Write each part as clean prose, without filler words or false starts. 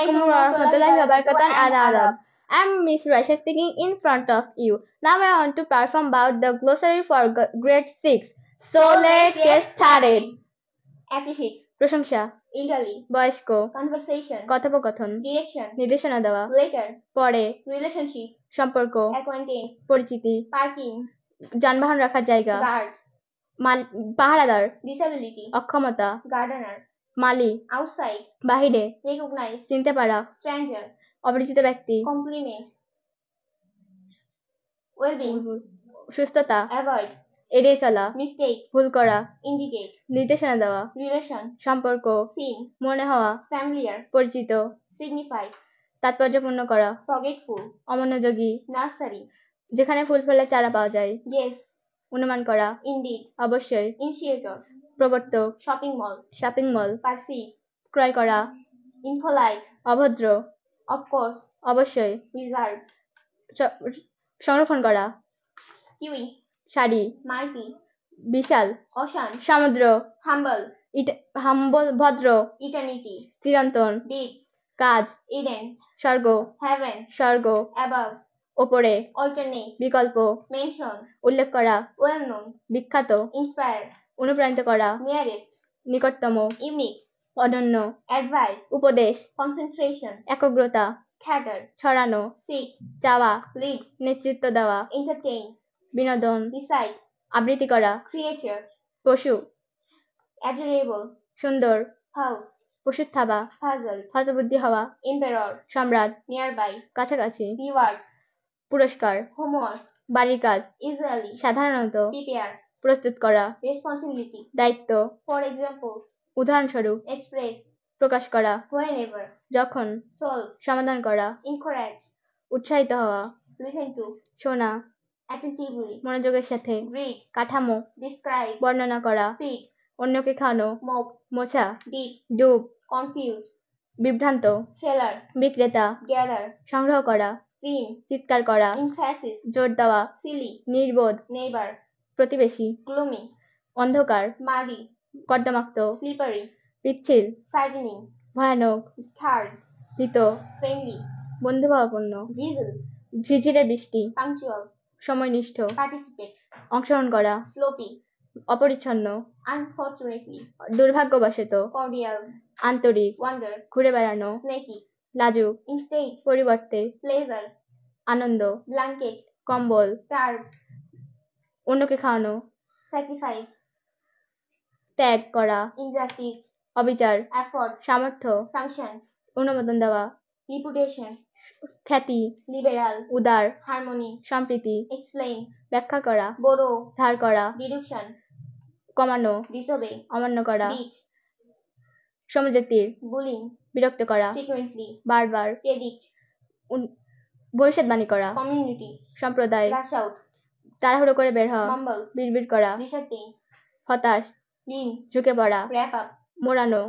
Assalamualaikum warahmatullahi wabarakatuh and adab. I'm Miss Raisha speaking in front of you. Now I want to perform about the glossary for grade 6. So let's get started. Appreciate, প্রশংসা, elderly, বয়স্ক, conversation, কথোপকথন, direction, নির্দেশনা দেওয়া, later, পরে, relationship, সম্পর্ক, acquaintance, পরিচিতি, parking, যানবাহন রাখার জায়গা, guard, পাহারাদার, disability, অক্ষমতা, gardener, মালি, outside, বাহিরে, recognize, চিনতে পারা, stranger, অপরিচিত ব্যক্তি, compliment, well-being, সুস্থতা, avoid, এড়িয়ে চলা, mistake, ভুল করা, indicate, নির্দেশনা দেওয়া, relation, সম্পর্ক, seem, মনে হওয়া, familiar, পরিচিত, signify, তাৎপর্যপূর্ণ করা, forgetful, অমনোযোগী, nursery, যেখানে ফুল ফলের চারা পাওয়া যায়, guess, অনুমান করা, indeed, অবশ্যই, initiator, প্রবর্তক, shopping mall, shopping mall, perceive, ক্রয় করা, impolite, অভদ্র, of course, অবশ্যই, reserve, সংরক্ষণ করা, kiwi, সারি, mighty, বিশাল, ocean, সমুদ্র, humble, ভদ্র, eternity, চিরন্তন, deeds, কাজ, Eden, স্বর্গ, heaven, স্বর্গ, above, ওপরে, alternate, বিকল্প, mention, উল্লেখ করা, well known, বিখ্যাত, inspire, অনুপ্রাণিত করা, nearest, নিকটতম, unique, অনন্য, advice, উপদেশ, concentration, একগ্রতা, scattered, ছড়ানো, seek, চাওয়া, lead, নেতৃত্ব দেওয়া, entertain, বিনোদন, recite, আবৃত্তি করা, creature, পশু, adorable, সুন্দর, house, পশুর থাবা, puzzled, হতবুদ্ধি হওয়া, emperor, সম্রাট, nearby, কাছাকাছি, reward, পুরস্কার, homework, বাড়ির কাজ, easily, সাধারণত, prepare, প্রস্তুত করা, responsibility, দায়িত্ব, for example, উদাহরণস্বরূপ, express, প্রকাশ করা, whenever, যখন, solve, সমাধান করা, encourage, উৎসাহিত হওয়া, listen to, শোনা, attentively, মনোযোগের সাথে, read, কাঠামো, describe, বর্ণনা করা, feed, অন্যকে খাওয়ানো, mop, মোছা, dig, ডুব, confuse, বিভ্রান্ত, seller, বিক্রেতা, gather, সংগ্রহ করা, scream, চিৎকার করা, emphasis, জোর দেওয়া, silly, নির্বোধ, neighbor, প্রতিবেশী, gloomy, অন্ধকার, muddy, কর্দমাক্ত, slippery, পিচ্ছিল, frightening, ভয়ানক, scared, ভীত, friendly, বন্ধুভাবাপন্ন, drizzle, ঝিরঝিরে বৃষ্টি, punctual, সময়নিষ্ঠ, participate, অংশগ্রহণ করা, sloppy, অপরিচ্ছন্ন, unfortunately, দুর্ভাগ্যবশত, cordial, আন্তরিক, wonder, ঘুরে বেড়ানো, snaky, লাজুক, instead, পরিবর্তে, pleasure, আনন্দ, blanket, কম্বল, starve, অন্যকে খাওয়ানো, sacrifice, ত্যাগ করা, injustice, অবিচার, effort, সামর্থ্য, sanction, অনুমোদন দেওয়া, reputation, খ্যাতি, liberal, উদার, harmony, সম্প্রীতি, explain, ব্যাখ্যা করা, borrow, ধার করা, deduction, কমানো, disobey, অমান্য করা, beat, সমজাতির, bullying, বিরক্ত করা, frequently, বারবার, predict, ভবিষ্যৎবাণী করা, community, সম্প্রদায়, rush out, তাড়াহুড়ো করে বের হওয়া, mumble, বিড়বিড় করা, discertain, হতাশ, lean, ঝুঁকে পড়া, wrap up, মোড়ানো,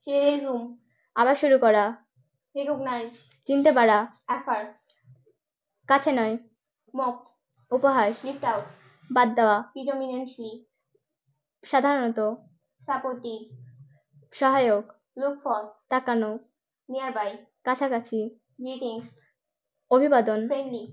resume, আবার শুরু করা, recognize, চিনতে পারা, effort, কাছে নয়, mock, উপহাস, lift out, বাদ দেওয়া, predominantly, সাধারণত, supportive, সহায়ক, look for, তাকানো, nearby, কাছাকাছি, greetings, অভিবাদন, friendly,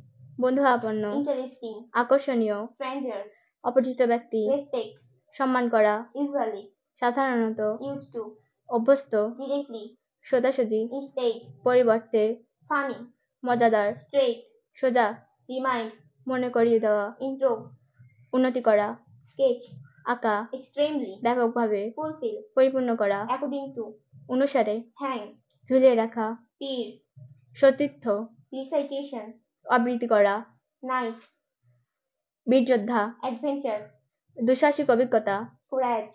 বন্ধুভাবাপন্ন, interesting, আকর্ষণীয়, stranger, অপরিচিত ব্যক্তি, respect, সম্মান করা, usually, সাধারণত, used to, অভ্যস্ত, directly, সোজাসুজি, instead, পরিবর্তে, funny, মজাদার, straight, সোজা, remind, মনে করিয়ে দেওয়া, improve, উন্নতি করা, sketch, আঁকা, extremely, ব্যাপকভাবে, fulfill, পরিপূর্ণ করা, according to, অনুসারে, hang, ঝুলিয়ে রাখা, peer, সতীর্থ, recitation, আবৃত্তি করা, night, বীরযোদ্ধা, adventure, দুঃসাহসিক অভিজ্ঞতা, courage,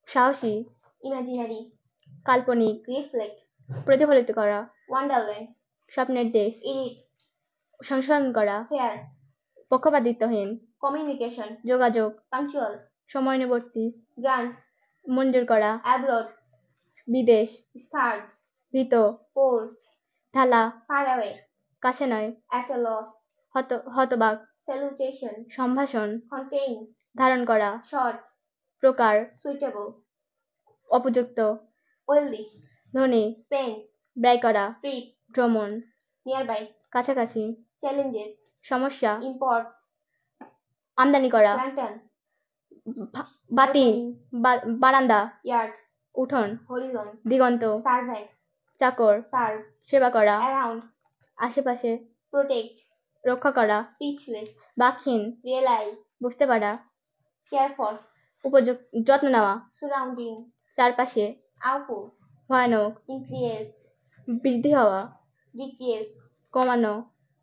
সাহসী, imaginary, কাল্পনিক, reflect, প্রতিফলিত করা, wonderland, স্বপ্নের দেশ, edit, সংশোধন করা, fair, পক্ষপাতিত্বহীন, communication, যোগাযোগ, punctual, সময়ানুবর্তী, grant, মঞ্জুর করা, abroad, বিদেশ, scarred, ভীত, poor, ঢালা, far away, কাছে নয়, at a loss, হতবাক, salutation, সম্ভাষণ, contain, ধারণ করা, short, প্রকার, suitable, উপযুক্ত, wealthy, ধনী, spend, ব্যয় করা, trip, ভ্রমণ, nearby, কাছাকাছি, challenges, সমস্যা, import, আমদানি করা, lantern, বাতি, বারান্দা, yard, উঠোন, horizon, দিগন্ত, servant, চাকর, serve, সেবা করা, around, আশেপাশে, protect, রক্ষা করা, speechless, বাকহীন, realize, বুঝতে পারা, care for, যত্ন নেওয়া, surrounding, চারপাশে, output, ভয়ানক, increase, বৃদ্ধি হওয়া, decrease, কমানো,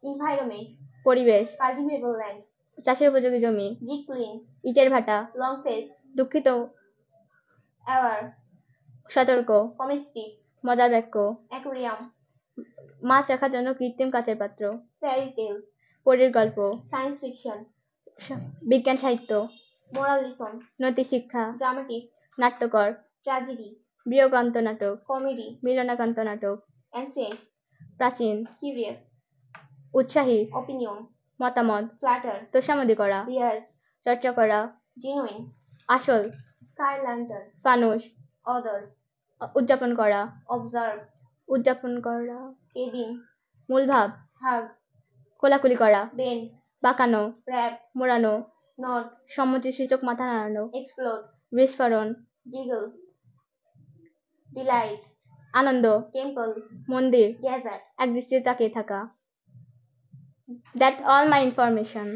environment, পরিবেশ, cultivable land, চাষের উপযোগী জমি, decline, ইটের ভাটা, long face, দুঃখিত, aware, সতর্ক, comestic, মজার বাক্য, aquarium, মাছ রাখার জন্য কৃত্রিম কাচের পাত্র, fairy tale, পরীর গল্প, science fiction, বিজ্ঞান সাহিত্য, moral lesson, নৈতিক শিক্ষা, dramatist, নাট্যকর, tragedy, বিয়োগান্ত নাটক, comedy, মিলনাকান্ত নাটক, ancient, প্রাচীন, curious, উৎসাহী, opinion, মতামত, flatter, তোষামোদী করা, rehearse, চর্চা করা, genuine, আসল, sky lantern, ফানুষ, other, উদযাপন করা, observe, উদযাপন করা, cabin, মূলভাব, hug, কোলাকুলি করা, bend, বাঁকানো, wrap, মোড়ানো, nod, সম্মতিসূচক মাথা নাড়ানো, explode, বিস্ফোরণ, jiggle, delight, আনন্দ, temple, মন্দির, gazette. এক দৃষ্টিতে তাকিয়ে থাকা। That's all my information.